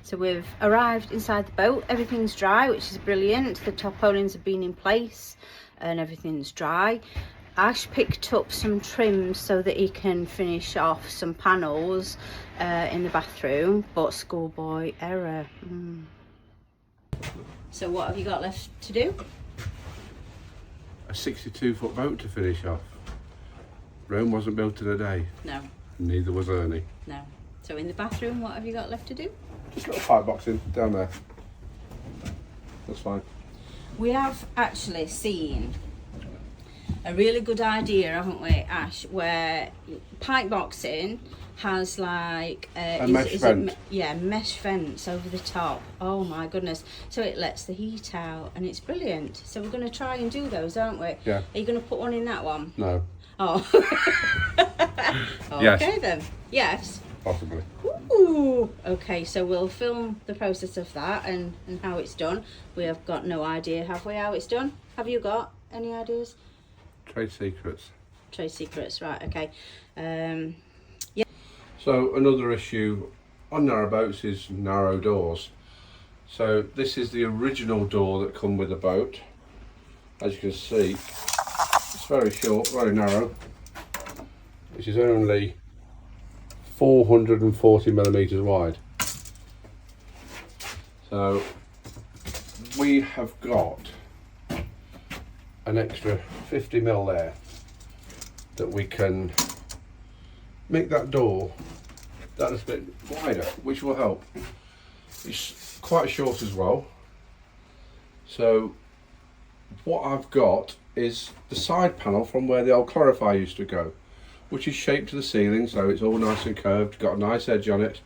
So we've arrived inside the boat. Everything's dry, which is brilliant. The tarpaulins have been in place and everything's dry. Ash picked up some trims so that he can finish off some panels in the bathroom, but schoolboy error. So what have you got left to do? A 62-foot boat to finish off. Rome wasn't built in a day. No. Neither was Ernie. No. So in the bathroom, what have you got left to do? Just got a pipe box in down there. That's fine. We have actually seen a really good idea, haven't we, Ash, where pipe boxing has like a mesh vent. Mesh vents over the top. Oh my goodness. So it lets the heat out and it's brilliant. So we're going to try and do those, aren't we? Yeah. Are you going to put one in that one? No. Oh. Yes. Okay then. Yes. Possibly. Ooh. Okay, so we'll film the process of that and how it's done. We have got no idea, have we, how it's done? Have you got any ideas? Trade secrets. Trade secrets, right, okay. So another issue on narrowboats is narrow doors. So this is the original door that come with the boat. As you can see, it's very short, very narrow, which is only 440 millimeters wide. So we have got an extra 50 mil there that we can make that door that is a bit wider, which will help. It's quite short as well. So what I've got is the side panel from where the old clarifier used to go, which is shaped to the ceiling, so it's all nice and curved, got a nice edge on it,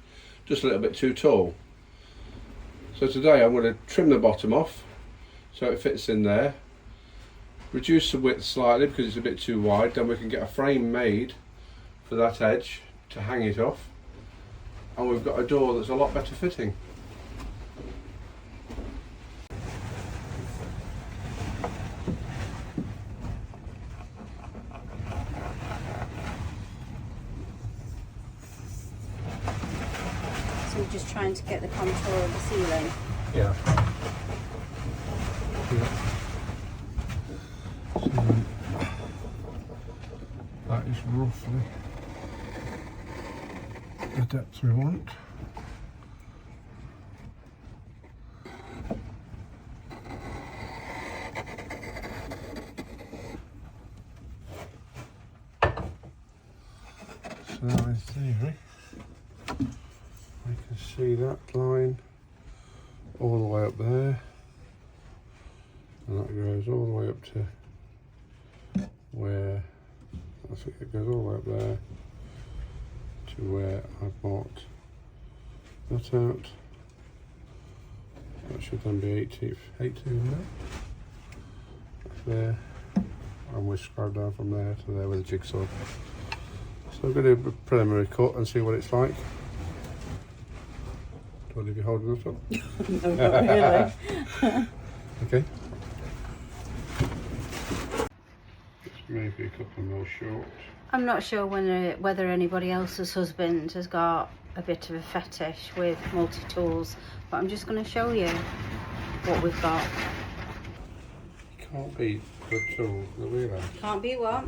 just a little bit too tall. So today I'm going to trim the bottom off so it fits in there, reduce the width slightly because it's a bit too wide, then we can get a frame made for that edge to hang it off, and we've got a door that's a lot better fitting. So we're just trying to get the contour of the ceiling. Yeah. So that is roughly the depth we want. So in theory, we can see that line all the way up there, and that goes all the way up to where, I think it goes all the way up there to where I've marked that out. That should then be 18 there. That's there, and we scrub down from there to there with a jigsaw. So I'm going to do a preliminary cut and see what it's like. Do I leave you holding this up? No, not really. Okay. Just maybe a couple more short. I'm not sure whether anybody else's husband has got a bit of a fetish with multi-tools, but I'm just going to show you what we've got. Can't beat a good tool for the wheelhouse. Can't be what?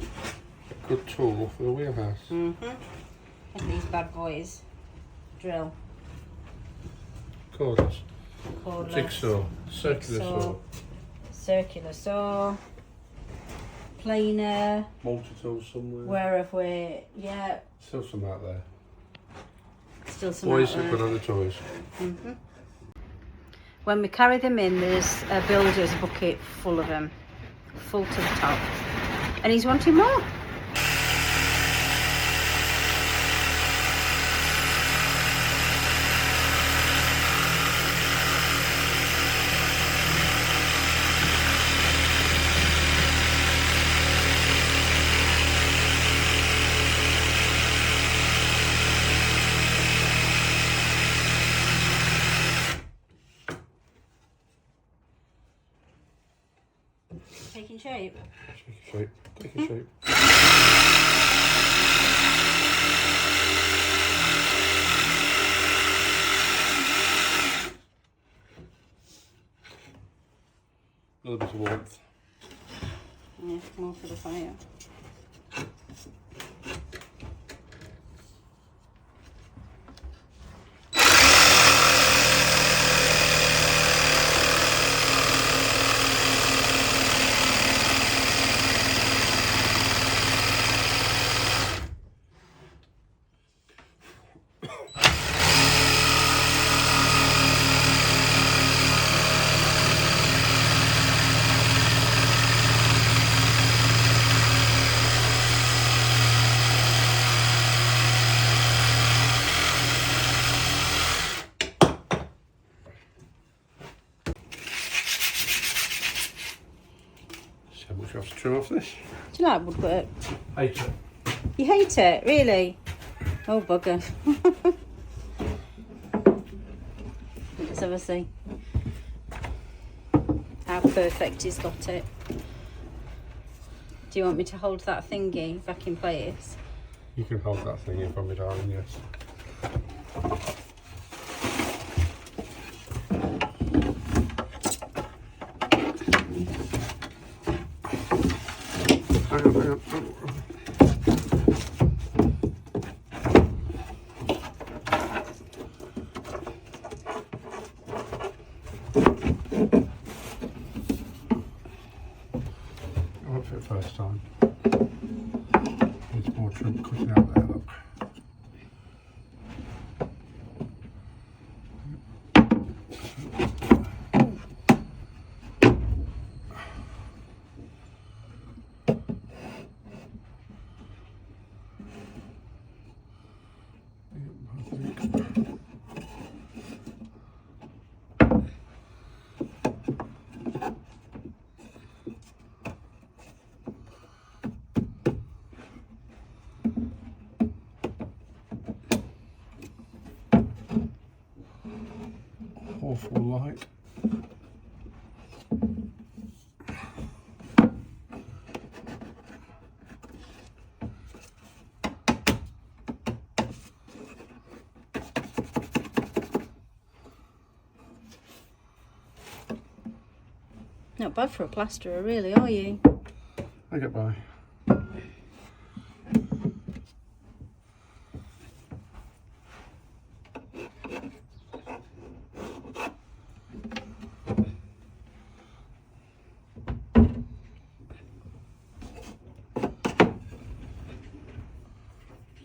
A good tool for the wheelhouse. Look at these bad boys. Drill. Cordless. Cordless. Jigsaw. Circular saw. Circular saw. Planer. Multi-tool somewhere. Where have we? Yeah. Still some out there. Still some Boys out have there. got other toys. When we carry them in, there's a builder's bucket full of them. Full to the top. And he's wanting more. Taking shape. Taking shape. Taking shape. A little bit of warmth. Yeah, more for the fire. So much we have to trim off this. Do you like woodwork? Hate it. You hate it, really? Oh, bugger. Let's have a see how perfect he's got it. Do you want me to hold that thingy back in place? You can hold that thing in for me, darling, yes. Hang on, hang on. I went for it first time. Needs more trim cutting out there, look. Awful light. Not bad for a plasterer, really, are you? I get by.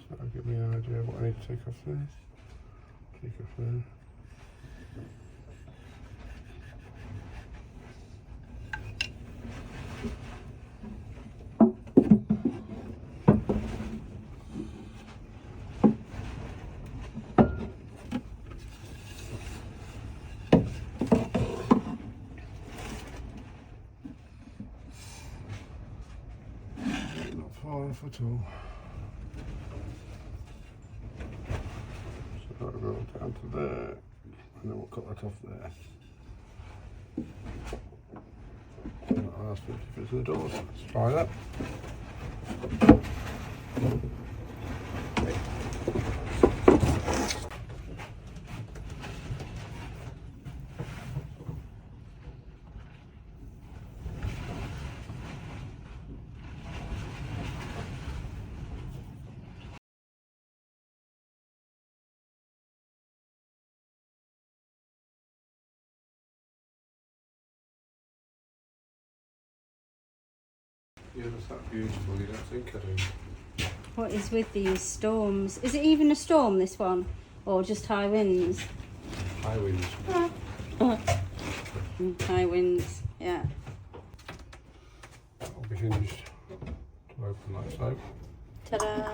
That'll give me an idea of what I need to take off there. Take off there. Not far off at all. So that'll go down to there, and then we'll cut that off there. That's 50 feet to the doors. Let's try that. Yeah, that's that beautiful, you don't think I do? What is with these storms? Is it even a storm, this one? Or just high winds? High winds. High winds, yeah. That'll be hinged to open like so. Ta-da!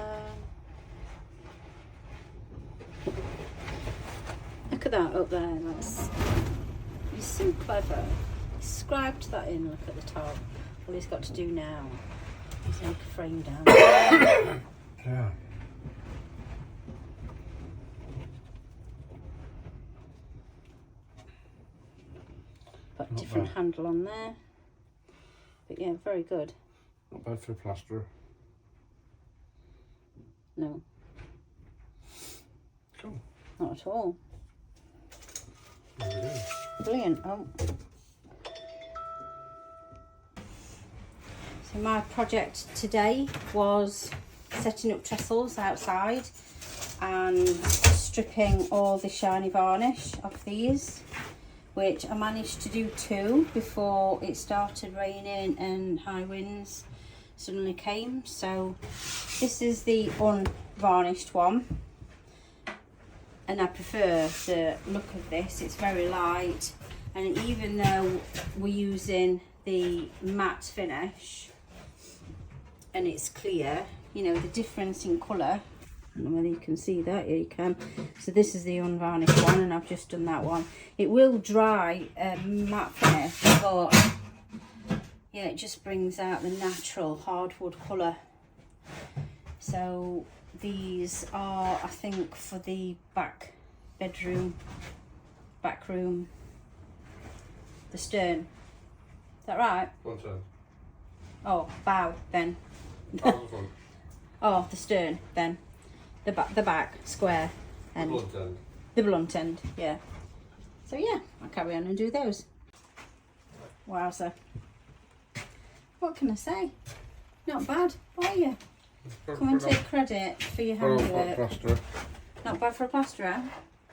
Look at that up there, that's... He's so clever. He scribed that in, look at the top. All he's got to do now is make a frame down. Yeah. Put a Not different bad. handle on there. But yeah, very good. Not bad for a plasterer. No, Cool. not at all. There we go. Brilliant. Oh. So my project today was setting up trestles outside and stripping all the shiny varnish off these, which I managed to do 2 before it started raining and high winds suddenly came. So this is the unvarnished one, and I prefer the look of this. It's very light, and even though we're using the matte finish and it's clear, you know, the difference in colour, I don't know whether you can see that. Yeah, you can. So this is the unvarnished one, and I've just done that one. It will dry matte finish, but yeah, it just brings out the natural hardwood colour. So these are, I think, for the back room, the stern. Is that right? Front end. Oh, bow then. Oh, the front. Oh, the stern then. The back square end. The blunt end. The blunt end, yeah. So yeah, I'll carry on and do those. Wowza. What can I say? Not bad, are you? Come and take credit for your handiwork. Plasterer. Not bad for a plasterer?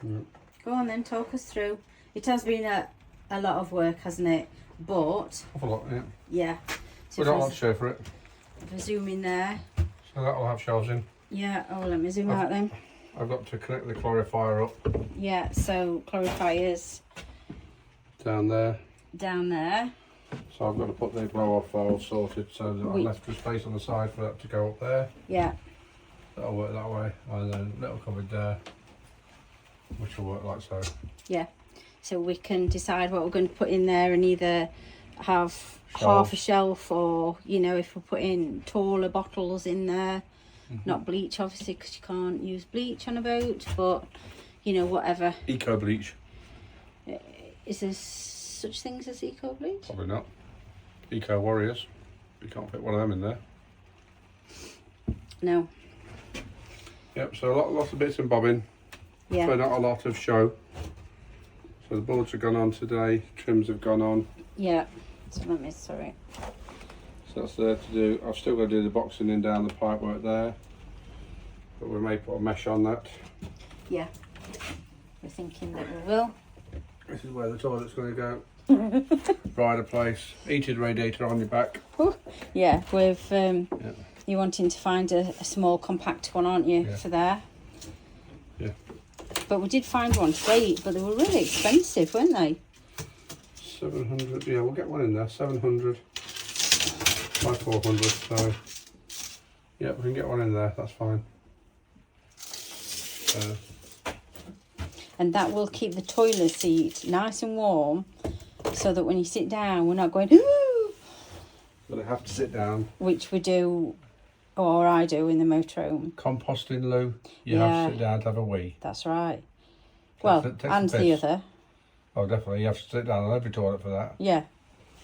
No. Go on then, talk us through. It has been a lot of work, hasn't it? But Awful lot, yeah. yeah. So We don't want to show for it. if I zoom in there. So that will have shelves in. Yeah, oh, let me zoom out then. I've got to connect the clarifier up. Yeah, so clarifiers Down there. down there. So I've got to put the blow off valve sorted so that I left the space on the side for that to go up there. Yeah. That'll work that way. And then little cupboard there, which will work like so. Yeah. So we can decide what we're going to put in there, and either have half a shelf, or, you know, if we're putting taller bottles in there. Not bleach, obviously, because you can't use bleach on a boat, but, you know, whatever. Eco bleach. Is there such things as eco bleach? Probably not. Eco warriors. You can't fit one of them in there. No. Yep, so lots of bits and bobbing. Yeah. So not a lot of show. So the boards have gone on today, trims have gone on. Yeah. So let me, sorry. So that's there to do. I've still got to do the boxing in down the pipe work there. But we may put a mesh on that. Yeah. We're thinking that we will. This is where the toilet's going to go. Rider place, heated radiator on your back. Yeah, with you're wanting to find a small compact one, aren't you, for there? Yeah. But we did find one today, but they were really expensive, weren't they? 700, yeah, we'll get one in there. 700 by 400, so yeah, we can get one in there, that's fine. And that will keep the toilet seat nice and warm, so that when you sit down, we're not going, ooh! But I have to sit down. Which we do, or I do, in the motorhome. Composting loo, you have to sit down to have a wee. That's right. Well, and the other. Oh, definitely, you have to sit down on every toilet for that. Yeah.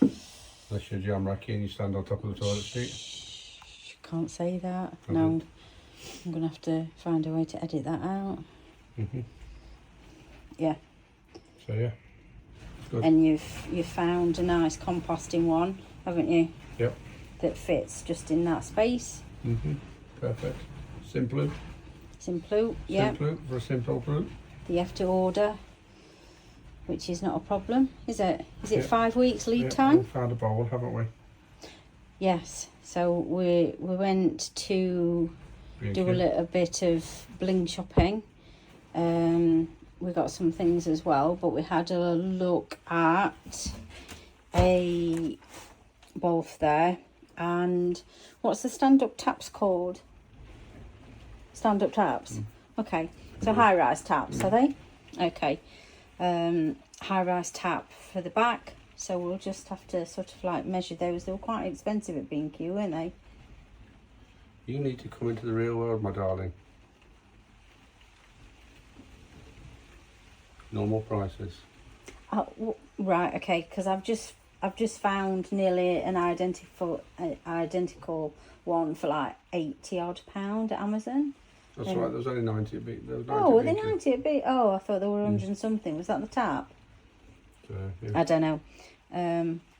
Unless you're jam racky and you stand on top of the toilet seat. Can't say that. No. I'm going to have to find a way to edit that out. Yeah. So yeah, good. And you've found a nice composting one, haven't you? Yep. That fits just in that space. Perfect. Simple. Simple, yeah. Simple for a simple brew. You have to order, which is not a problem, is it? Is it 5 weeks lead time? We found a bowl, haven't we? Yes. So we went to do a little bit of bling shopping. We got some things as well, but we had a look at a both there, and what's the stand-up taps called? Stand-up taps. Okay, so high-rise taps, are they? Okay. High-rise tap for the back, so we'll just have to sort of like measure those. They were quite expensive at B&Q, weren't they? You need to come into the real world, my darling. Normal prices. Oh, right, okay, because I've just found nearly an identical one for like £80 odd at Amazon. That's right, there was only 90 a bit. Oh, were they 90 a bit? Oh, I thought they were 100 and something. Was that the tap? Yeah. I don't know.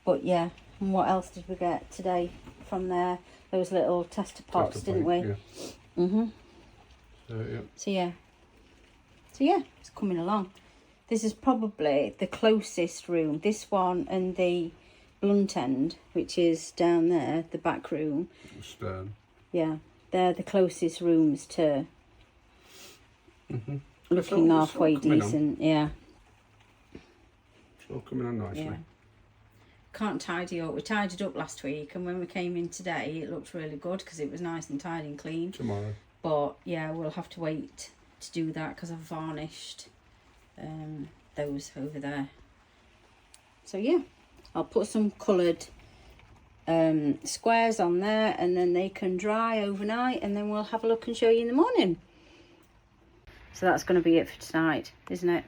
But yeah, and what else did we get today? from there, those little tester pots, didn't we? Yeah. Mhm. Yeah. So yeah, it's coming along. This is probably the closest room. This one and the blunt end, which is down there, the back room. Stern. Yeah, they're the closest rooms to looking all halfway coming decent. Yeah. It's all coming on nicely. Yeah. Can't tidy up. We tidied up last week, and when we came in today, it looked really good because it was nice and tidy and clean. Tomorrow. But yeah, we'll have to wait to do that because I've varnished those over there. So yeah, I'll put some coloured squares on there, and then they can dry overnight, and then we'll have a look and show you in the morning. So that's going to be it for tonight, isn't it?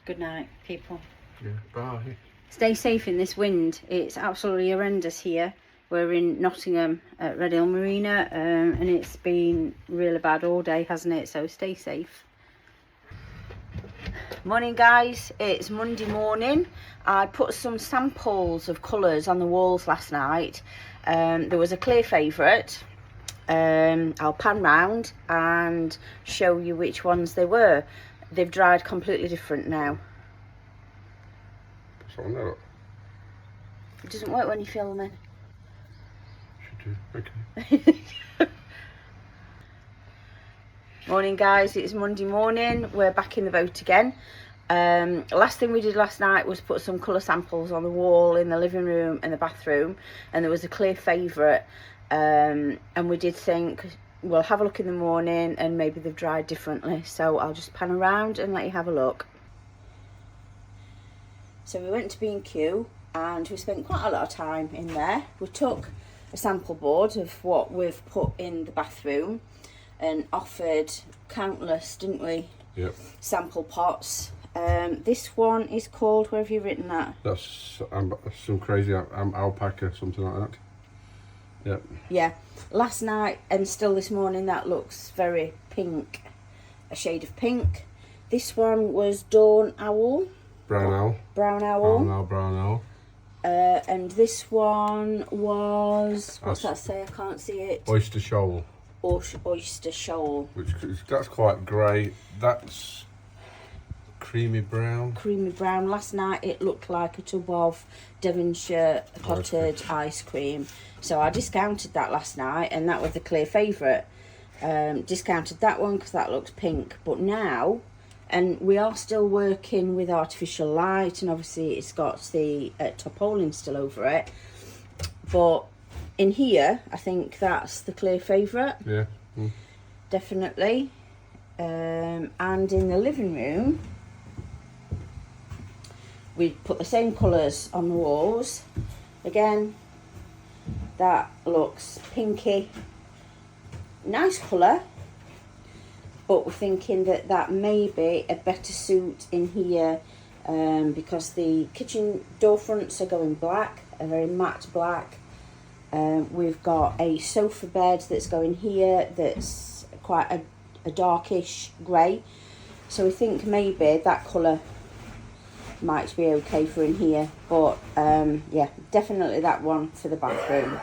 Good night, people. Yeah, bye. Stay safe in this wind. It's absolutely horrendous here. We're in Nottingham at Red Hill Marina, and it's been really bad all day, hasn't it? So stay safe. Morning guys, it's Monday morning. I put some samples of colours on the walls last night. There was a clear favourite. I'll pan round and show you which ones they were. They've dried completely different now. So no. It doesn't work when you fill them in. Should do. Okay. Morning guys, it's Monday morning. We're back in the boat again. Last thing we did last night was put some colour samples on the wall in the living room and the bathroom, and there was a clear favourite, and we did think we'll have a look in the morning and maybe they've dried differently, so I'll just pan around and let you have a look. So we went to B&Q and we spent quite a lot of time in there. We took a sample board of what we've put in the bathroom and offered countless, didn't we? Yep. Sample pots. This one is called, where have you written that? That's some crazy alpaca, something like that. Yep. Yeah. Last night and still this morning, that looks very pink, a shade of pink. This one was Dawn Owl. Brown owl. Brown owl. Brown owl. And this one was, what's that say? I can't see it. Oyster shoal. Oyster shoal. That's quite grey. That's creamy brown. Creamy brown. Last night it looked like a tub of Devonshire clotted ice cream. So I discounted that last night, and that was the clear favourite. Discounted that one because that looks pink. But now, and we are still working with artificial light, and obviously it's got the tarpaulin still over it. But in here, I think that's the clear favourite. Yeah. Definitely. And in the living room, we put the same colours on the walls. Again, that looks pinky. Nice colour. But we're thinking that may be a better suit in here, because the kitchen door fronts are going black, a very matte black. We've got a sofa bed that's going here that's quite a darkish grey. So we think maybe that colour might be okay for in here. But yeah, definitely that one for the bathroom.